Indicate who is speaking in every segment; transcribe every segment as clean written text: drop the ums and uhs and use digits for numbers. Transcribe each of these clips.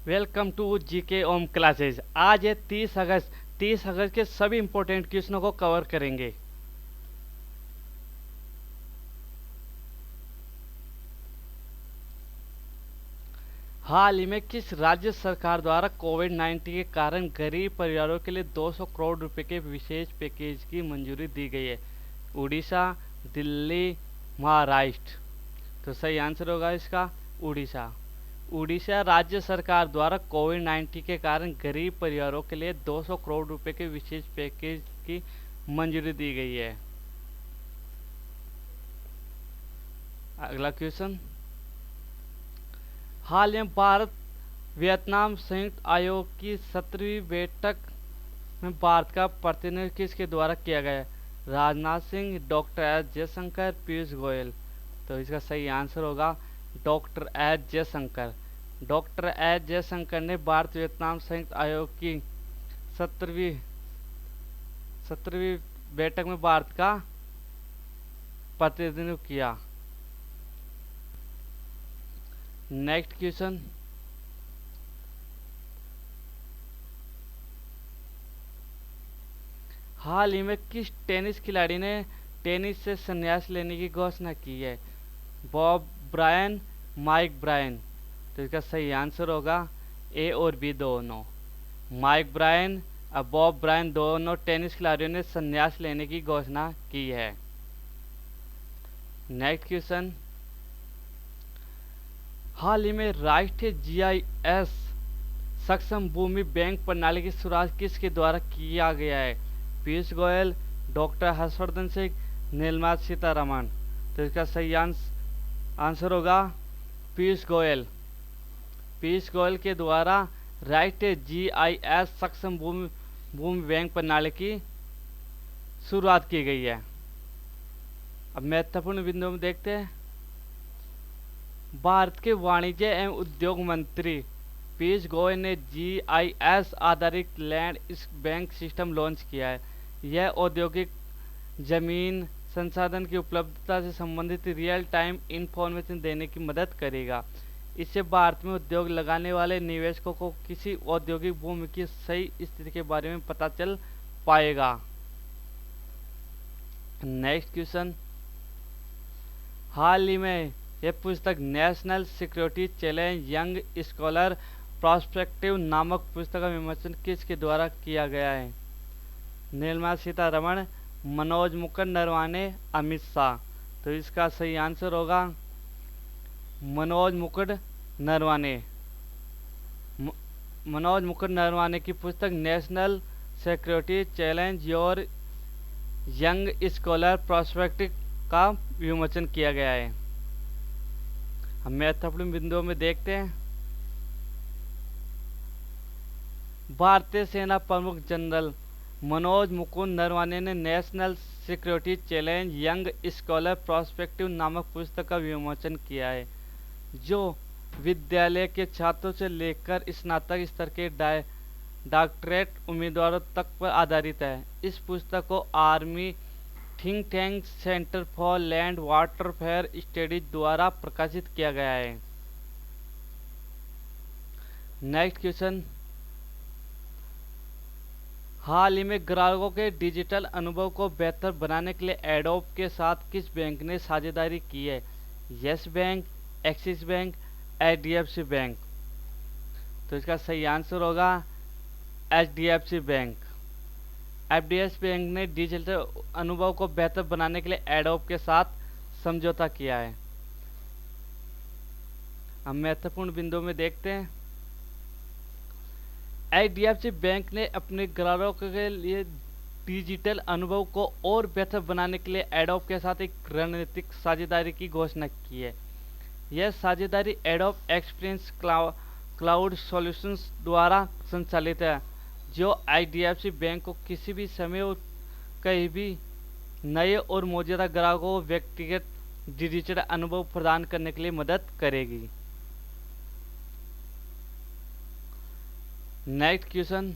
Speaker 1: Welcome to GK Om classes. आज है 30 अगस्त। 30 अगस्त के सभी इंपॉर्टेंट क्वेश्चनों को कवर करेंगे। हाल ही में किस राज्य सरकार द्वारा कोविड-19 के कारण गरीब परिवारों के लिए 200 करोड़ रुपए के विशेष पैकेज की मंजूरी दी गई है? उड़ीसा, दिल्ली, महाराष्ट्र। तो सही आंसर होगा इसका उड़ीसा। उड़ीसा राज्य सरकार द्वारा कोविड-19 के कारण गरीब परिवारों के लिए 200 करोड़ रुपए के विशेष पैकेज की मंजूरी दी गई है। अगला क्वेश्चन, हाल में भारत वियतनाम संयुक्त आयोग की 17वीं बैठक में भारत का प्रतिनिधित्व किसके द्वारा किया गया? Rajnath Singh, doctor S Jaishankar, Piyush Goyal. तो इसका सही आंसर होगा doctor S Jaishankar. Doctor S Jaishankar ने भारत वियतनाम संयुक्त आयोग की 17वीं बैठक में भारत का प्रतिनिधित्व किया। नेक्स्ट क्वेश्चन, हाल ही में किस टेनिस खिलाड़ी ने टेनिस से संन्यास लेने की घोषणा की है? Bob Bryan, Mike Bryan. तो इसका सही आंसर होगा ए और बी दोनों। माइक ब्रायन और बॉब ब्रायन दोनों टेनिस खिलाड़ियों ने संन्यास लेने की घोषणा की है। नेक्स्ट क्वेश्चन, हाल ही में राष्ट्रीय जीआईएस सक्षम भूमि बैंक प्रणाली की शुरुआत किसके द्वारा किया गया है? पीयूष गोयल, डॉक्टर हर्षवर्धन सिंह, निर्मला सीतारमण। तो इसका सही आंसर होगा पीयूष गोयल। पीयूष गोयल के द्वारा राष्ट्रीय जीआईएस सक्षम भूमि बैंक प्रणाली की शुरुआत की गई है। अब महत्वपूर्ण बिंदुओं में देखते हैं। भारत के वाणिज्य एवं उद्योग मंत्री पीयूष गोयल ने जीआईएस आधारित लैंड बैंक सिस्टम लॉन्च किया है। यह औद्योगिक जमीन संसाधन की उपलब्धता से संबंधित रियल टाइम इंफॉर्मेशन देने की मदद करेगा। इससे भारत में उद्योग लगाने वाले निवेशकों को किसी औद्योगिक भूमि की सही स्थिति के बारे में पता चल पाएगा। नेक्स्ट क्वेश्चन, हाल ही में यह पुस्तक national security challenge young scholar prospective नामक पुस्तक का विमोचन किसके द्वारा किया गया है? निर्मला सीतारमण, मनोज मुकुंद नरवाने, अमित शाह। तो इसका सही आंसर होगा मनोज मुकुंद नरवाने। मनोज मुकुंद नरवाने की पुस्तक national security challenge your young scholar prospective का विमोचन किया गया है। हम महत्वपूर्ण बिंदुओं में देखते हैं। भारतीय सेना प्रमुख जनरल मनोज मुकुंद नरवाने ने national security challenge young scholar prospective नामक पुस्तक का विमोचन किया है, जो विद्यालय के छात्रों से लेकर स्नातक स्तर के डॉक्टरेट उम्मीदवारों तक पर आधारित है। इस पुस्तक को army think tank centre for land warfare studies द्वारा प्रकाशित किया गया है। नेक्स्ट क्वेश्चन, हाल ही में ग्राहकों के डिजिटल अनुभव को बेहतर बनाने के लिए एडोब के साथ किस बैंक ने साझेदारी की है? Yes bank, axis bank, HDFC bank. तो इसका सही आंसर होगा एचडीएफसी बैंक। एचडीएफसी बैंक ने डिजिटल अनुभव को बेहतर बनाने के लिए एडोब के साथ समझौता किया है। हम महत्वपूर्ण बिंदुओं में देखते हैं। एचडीएफसी बैंक ने अपने ग्राहकों के लिए डिजिटल अनुभव को और बेहतर बनाने के लिए एडोब के साथ एक रणनीतिक साझेदारी की घोषणा की है। यह साझेदारी एडोब एक्सपीरियंस क्लाउड सॉल्यूशंस द्वारा संचालित है, जो एचडीएफसी बैंक को किसी भी समय और कहीं भी नए और मौजूदा ग्राहकों को व्यक्तिगत डिजिटल अनुभव प्रदान करने के लिए मदद करेगी। नेक्स्ट क्वेश्चन,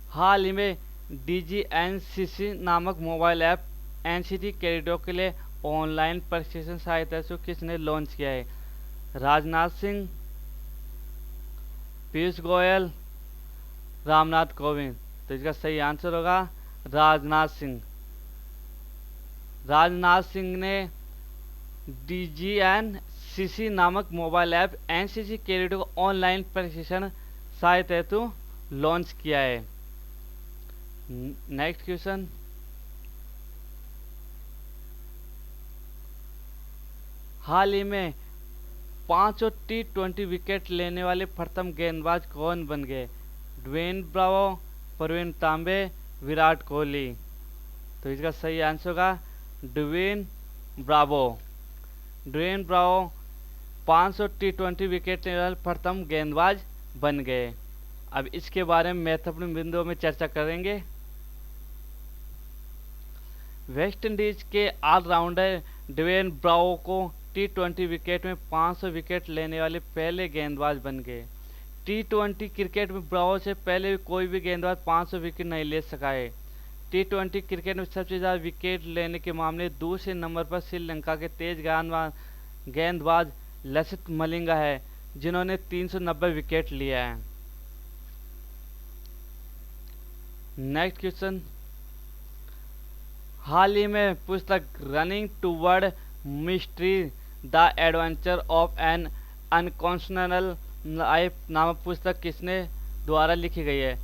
Speaker 1: हाल ही में डीजीएनसीसी नामक मोबाइल ऐप एनसीसी कैडेटों के लिए ऑनलाइन प्रशिक्षण सहायता से किसने लॉन्च किया है? राजनाथ सिंह, पीयूष गोयल, रामनाथ कोविंद। तो इसका सही आंसर होगा राजनाथ सिंह। राजनाथ सिंह ने DGNCC नामक मोबाइल ऐप NCC कैडेट को ऑनलाइन प्रशिक्षण सहायता हेतु लॉन्च किया है। नेक्स्ट क्वेश्चन, हाल ही में 5 T20 विकेट लेने वाले प्रथम गेंदबाज कौन बन गए? ड्वेन ब्रावो, प्रवीण तांबे, विराट कोहली। तो इसका सही आंसर होगा Dwayne Bravo. Dwayne Bravo 500 T20 wicket लेने वाले प्रथम गेंदबाज बन गए। अब इसके बारे में महत्वपूर्ण बिंदुओं में चर्चा करेंगे। वेस्ट इंडीज के ऑलराउंडर ड्वेन ब्रावो को T20 विकेट में 500 विकेट लेने वाले पहले गेंदबाज बन गए। T20 क्रिकेट में ब्रावो से पहले कोई भी गेंदबाज 500 विकेट नहीं ले सका है। T20 क्रिकेट में सबसे ज़्यादा विकेट लेने के मामले दूसरे नंबर पर श्रीलंका के तेज गेंदबाज लसित मलिंगा है, जिन्होंने 390 विकेट लिया है। नेक्स्ट क्वेश्चन, हाल ही में पुस्तक running toward mystery the adventure of an unconventional life नामक पुस्तक किसने द्वारा लिखी गई है?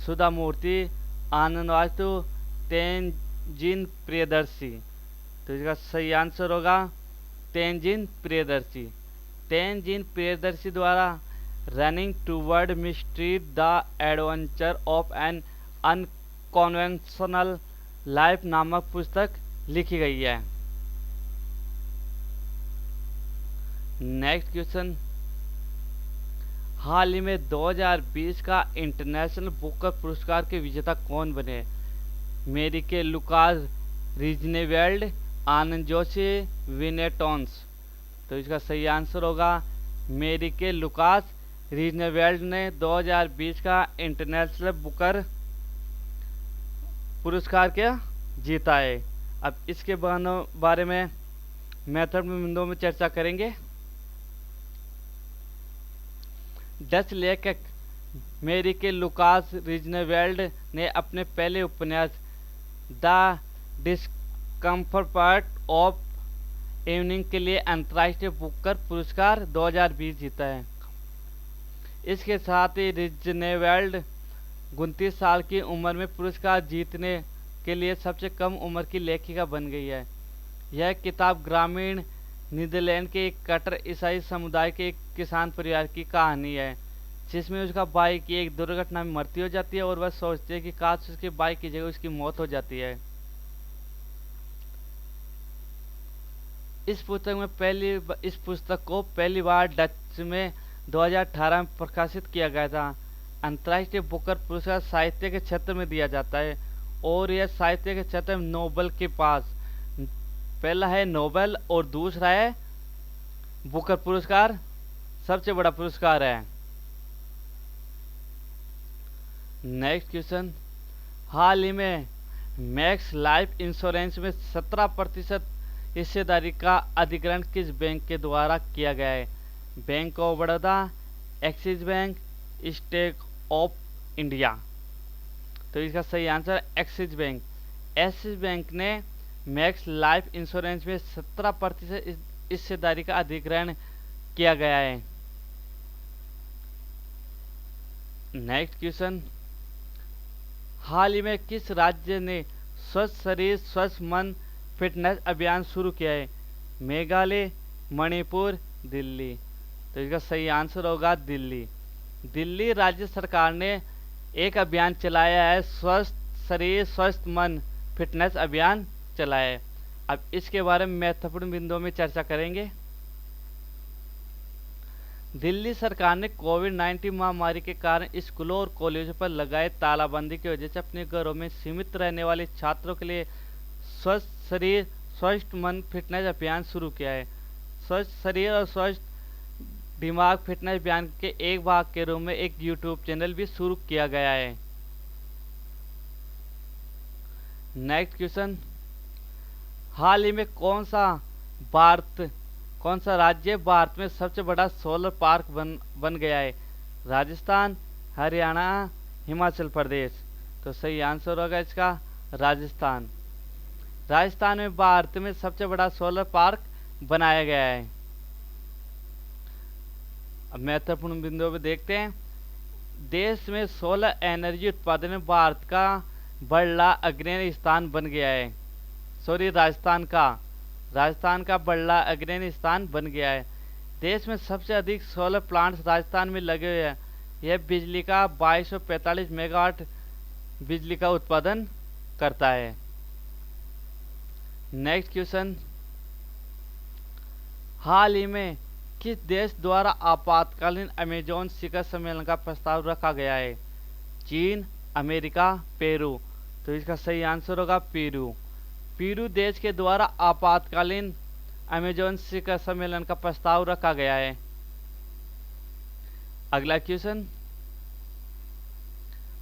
Speaker 1: सुधा मूर्ति, आनंद वास्तु, तेनजिन प्रियदर्शी। तो इसका सही आंसर होगा तेनजिन प्रियदर्शी। तेनजिन प्रियदर्शी द्वारा running toward mystery the adventure of an unconventional life नामक पुस्तक लिखी गई है। नेक्स्ट क्वेश्चन, हाल ही में 2020 का इंटरनेशनल बुकर पुरस्कार के विजेता कौन बने? मेरिके लुकास रिजनेवेल्ड, आनंद जोशी, विनय टॉन्स। तो इसका सही आंसर होगा मेरिके लुकास रिजनेवेल्ड ने 2020 का इंटरनेशनल बुकर पुरस्कार क्या जीता है। अब इसके बारे में महत्वपूर्ण बिंदुओं में चर्चा करेंगे। डच लेखक मेरिके लुकास रिजनेवेल्ड ने अपने पहले उपन्यास द डिस्कम्फर्ट ऑफ इवनिंग के लिए अंतर्राष्ट्रीय बुकर पुरस्कार 2020 जीता है। इसके साथ ही रिजनेवेल्ड 29 साल की उम्र में पुरस्कार जीतने के लिए सबसे कम उम्र की लेखिका बन गई है। यह किताब ग्रामीण नीदरलैंड के एक कट्टर ईसाई समुदाय के एक किसान परिवार की कहानी है, जिसमें उसका भाई की एक दुर्घटना में मृत्यु हो जाती है और वह सोचती है कि काश उसके भाई की जगह उसकी मौत हो जाती है। इस पुस्तक को पहली बार डच में 2018 में प्रकाशित किया गया था। अंतर्राष्ट्रीय बुकर पुरस्कार साहित्य के क्षेत्र में दिया जाता है और यह साहित्य के क्षेत्र में नोबेल के पास पहला है नोबेल और दूसरा है बुकर पुरस्कार, सबसे बड़ा पुरस्कार है। नेक्स्ट क्वेश्चन, हाल ही में मैक्स लाइफ इंश्योरेंस में 17% हिस्सेदारी का अधिग्रहण किस बैंक के द्वारा किया गया है? Bank of Baroda, axis bank, state of India. तो इसका सही answer axis bank. Axis bank ने मैक्स लाइफ इंश्योरेंस में 17% हिस्सेदारी का अधिग्रहण किया गया है। नेक्स्ट क्वेश्चन, हाल ही में किस राज्य ने स्वस्थ शरीर स्वस्थ मन फिटनेस अभियान शुरू किया है? मेघालय, मणिपुर, दिल्ली। तो इसका सही आंसर होगा दिल्ली। दिल्ली राज्य सरकार ने एक अभियान चलाया है, स्वस्थ शरीर स्वस्थ मन फिटनेस अभियान चलाया है। अब इसके बारे में महत्वपूर्ण बिंदुओं में चर्चा करेंगे। दिल्ली सरकार ने कोविड-19 महामारी के कारण स्कूलों और कॉलेजों पर लगाए तालाबंदी की वजह से अपने घरों में सीमित रहने वाले छात्रों के लिए स्वस्थ शरीर स्वस्थ मन फिटनेस अभियान शुरू किया है। स्वस्थ शरीर और स्वस्थ दिमाग फिटनेस अभियान के एक भाग के रूप में एक यूट्यूब चैनल भी शुरू किया गया है। नेक्स्ट क्वेश्चन, हाल ही में कौन सा राज्य भारत में सबसे बड़ा सोलर पार्क बन गया है? राजस्थान, हरियाणा, हिमाचल प्रदेश। तो सही आंसर होगा इसका राजस्थान। राजस्थान में भारत में सबसे बड़ा सोलर पार्क बनाया गया है। अब महत्वपूर्ण बिंदुओं पे देखते हैं। देश में सोलर एनर्जी उत्पादन में भारत का बड़ा अग्रणी स्थान बन गया है। सॉरी, राजस्थान का बड़ा अग्रणी स्थान बन गया है। देश में सबसे अधिक सोलर प्लांट्स राजस्थान में लगे हुए हैं। यह बिजली का 2245 मेगावाट बिजली का उत्पादन करता है। नेक्स्ट क्वेश्चन, हाल ही में किस देश द्वारा आपातकालीन अमेजोन शिखर सम्मेलन का प्रस्ताव रखा गया है? चीन, अमेरिका, पेरू। तो इसका सही आंसर होगा पेरू। पेरू देश के द्वारा आपातकालीन अमेजोन शिखर सम्मेलन का प्रस्ताव रखा गया है। अगला क्वेश्चन,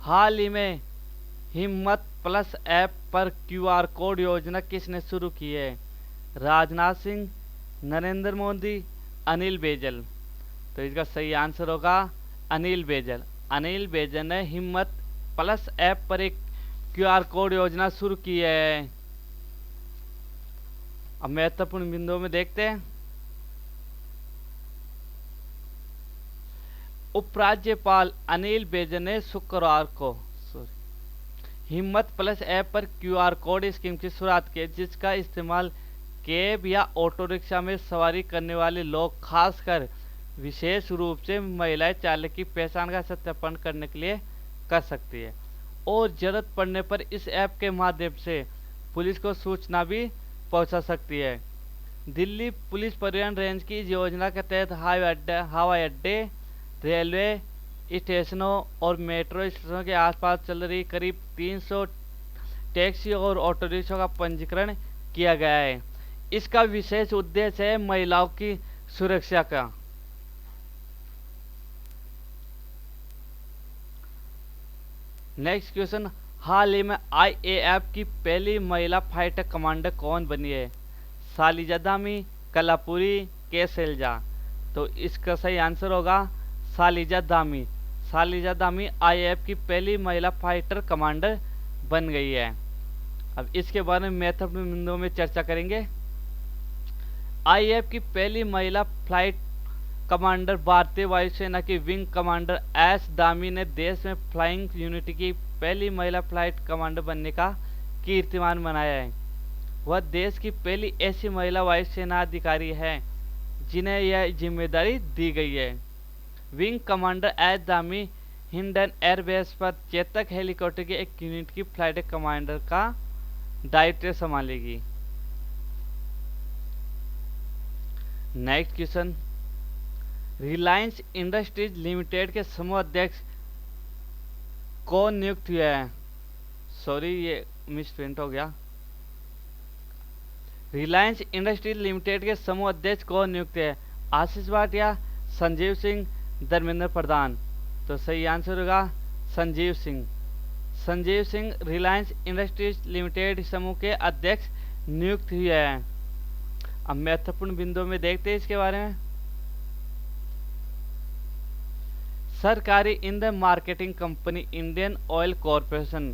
Speaker 1: हाल ही में हिम्मत प्लस ऐप पर क्यूआर कोड योजना किसने शुरू की है? राजनाथ सिंह, नरेंद्र मोदी, अनिल बैजल। तो इसका सही आंसर होगा अनिल बैजल। अनिल बैजल ने हिम्मत प्लस ऐप पर एक क्यूआर कोड योजना शुरू की है। अब महत्वपूर्ण बिंदुओं में देखते हैं। उपराज्यपाल अनिल बैजल ने शुक्रवार को हिम्मत प्लस ऐप पर क्यूआर कोड स्कीम की शुरुआत की, जिसका इस्तेमाल कैब या ऑटो रिक्शा में सवारी करने वाले लोग, खासकर विशेष रूप से महिलाएं, चालक की पहचान का सत्यापन करने के लिए कर सकती है और जरूरत पड़ने पर इस ऐप के माध्यम से पुलिस को सूचना भी पहुंचा सकती है। दिल्ली पुलिस परिवहन रेंज की इस योजना के तहत हवाई अड्डे, रेलवे स्टेशनों और मेट्रो स्टेशनों के आसपास चल रही करीब 300 टैक्सी और ऑटो रिक्शा का पंजीकरण किया गया है। इसका विशेष उद्देश्य है महिलाओं की सुरक्षा का। नेक्स्ट क्वेश्चन, हाल ही में आईएएफ की पहली महिला फाइटर कमांडर कौन बनी है? शालिजा दामी, कलापुरी, के शैलजा। तो इसका सही आंसर होगा शालिजा दामी। शालिजा दामी आईएएफ की पहली महिला फाइटर कमांडर बन गई है। अब इसके बारे में महत्वपूर्ण बिंदुओं में चर्चा करेंगे। आईएएफ की पहली महिला फ्लाइट कमांडर भारतीय वायुसेना की विंग कमांडर एस दामी ने देश में फ्लाइंग यूनिट की पहली महिला फ्लाइट कमांडर बनने का कीर्तिमान बनाया है। वह देश की पहली ऐसी महिला वायुसेना अधिकारी है जिन्हें यह जिम्मेदारी दी गई है। विंग कमांडर एस दामी हिंडन एयरबेस पर चेतक हेलीकॉप्टर के एक यूनिट की फ्लाइट कमांडर का दायित्व संभालेगी। Next question, Reliance Industries Limited के समूह अध्यक्ष कौन नियुक्त हुए हैं? सॉरी, ये मिसप्रिंट हो गया। रिलायंस इंडस्ट्रीज लिमिटेड के समूह अध्यक्ष कौन नियुक्त है? आशीष भाटिया, संजीव सिंह, धर्मेंद्र प्रधान। तो सही आंसर होगा संजीव सिंह। संजीव सिंह रिलायंस इंडस्ट्रीज लिमिटेड समूह के अध्यक्ष नियुक्त हुए हैं। अब महत्वपूर्ण बिंदुओं में देखते हैं इसके बारे में। सरकारी ईंधन marketing company Indian oil corporation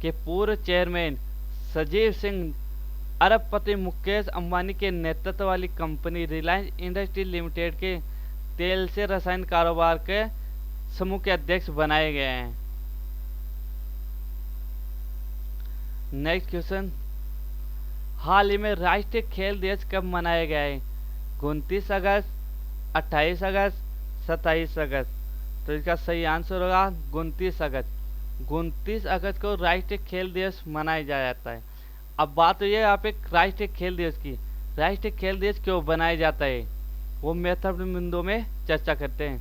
Speaker 1: के पूर्व चेयरमैन संजीव सिंह अरबपति मुकेश अंबानी के नेतृत्व वाली कंपनी रिलायंस इंडस्ट्रीज लिमिटेड के तेल से रसायन कारोबार के समूह के अध्यक्ष बनाए गए हैं। नेक्स्ट क्वेश्चन, हाल ही में राष्ट्रीय खेल दिवस कब मनाया गया है? 29 अगस्त, 28 अगस्त, 27 अगस्त। तो इसका सही आंसर होगा 29 अगस्त। 29 अगस्त को राष्ट्रीय खेल दिवस मनाया जाता है। अब बात हुई है यहाँ पे राष्ट्रीय खेल दिवस की। राष्ट्रीय खेल दिवस क्यों बनाया जाता है वो महत्वपूर्ण बिंदुओं में चर्चा करते हैं।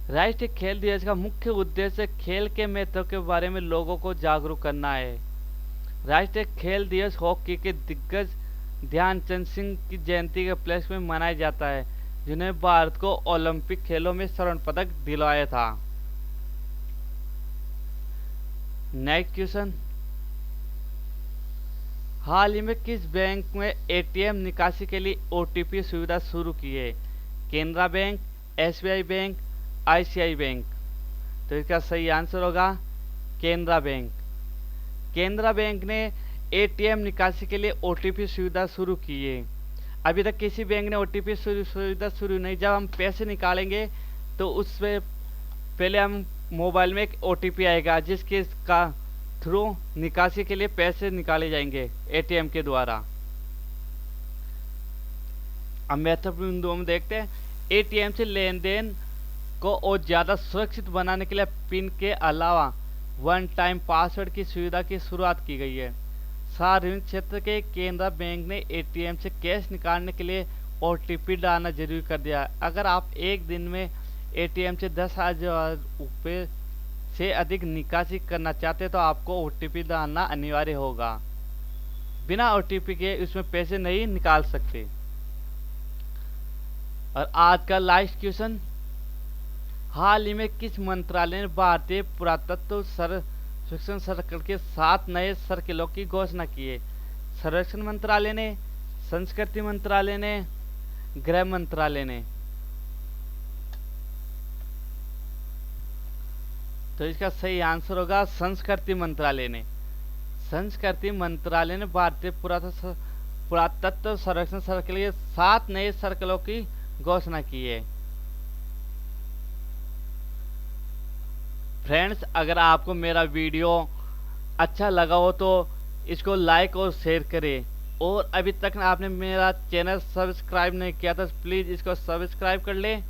Speaker 1: राष्ट्रीय खेल दिवस का मुख्य उद्देश्य खेल के महत्व के बारे में लोगों को जागरूक करना है। राष्ट्रीय खेल दिवस हॉकी के दिग्गज ध्यानचंद सिंह की जयंती के उपलक्ष्य में मनाया जाता है, जिन्हें भारत को ओलंपिक खेलों में स्वर्ण पदक दिलवाया था। नेक्स्ट क्वेश्चन, हाल ही में किस बैंक में एटीएम निकासी के लिए ओटीपी सुविधा शुरू की है? Canara bank, SBI bank, ICI bank. तो इसका सही आंसर होगा केनरा बैंक। केनरा बैंक ने एटीएम निकासी के लिए ओटीपी सुविधा शुरू की है। अभी तक किसी बैंक ने ओटीपी सुविधा शुरू नहीं। जब हम पैसे निकालेंगे तो उससे पहले हम मोबाइल में एक ओटीपी आएगा जिसके का थ्रू निकासी के लिए पैसे निकाले जाएंगे एटीएम के द्वारा। अब महत्वपूर्ण बिंदु हम देखते हैं। एटीएम से लेन देन को और ज़्यादा सुरक्षित बनाने के लिए पिन के अलावा वन टाइम पासवर्ड की सुविधा की शुरुआत की गई है। सार्वजनिक क्षेत्र के केनरा बैंक ने एटीएम से कैश निकालने के लिए ओटीपी डालना जरूरी कर दिया है। अगर आप एक दिन में एटीएम से 10,000 रुपये से अधिक निकासी करना चाहते हैं तो आपको ओटीपी डालना अनिवार्य होगा। बिना ओटीपी के उसमें पैसे नहीं निकाल सकते। और आज का लास्ट क्वेश्चन, हाल ही में किस मंत्रालय ने भारतीय पुरातत्व सर्वेक्षण सर्कल के 7 नए सर्किलों की घोषणा की है? संरक्षण मंत्रालय ने, संस्कृति मंत्रालय ने, गृह मंत्रालय ने? तो इसका सही आंसर होगा संस्कृति मंत्रालय ने। संस्कृति मंत्रालय ने भारतीय पुरातत्व सर्वेक्षण सर्कल के 7 नए सर्कलों की घोषणा की है। फ्रेंड्स, अगर आपको मेरा वीडियो अच्छा लगा हो तो इसको लाइक और शेयर करें, और अभी तक आपने मेरा चैनल सब्सक्राइब नहीं किया तो प्लीज़ इसको सब्सक्राइब कर लें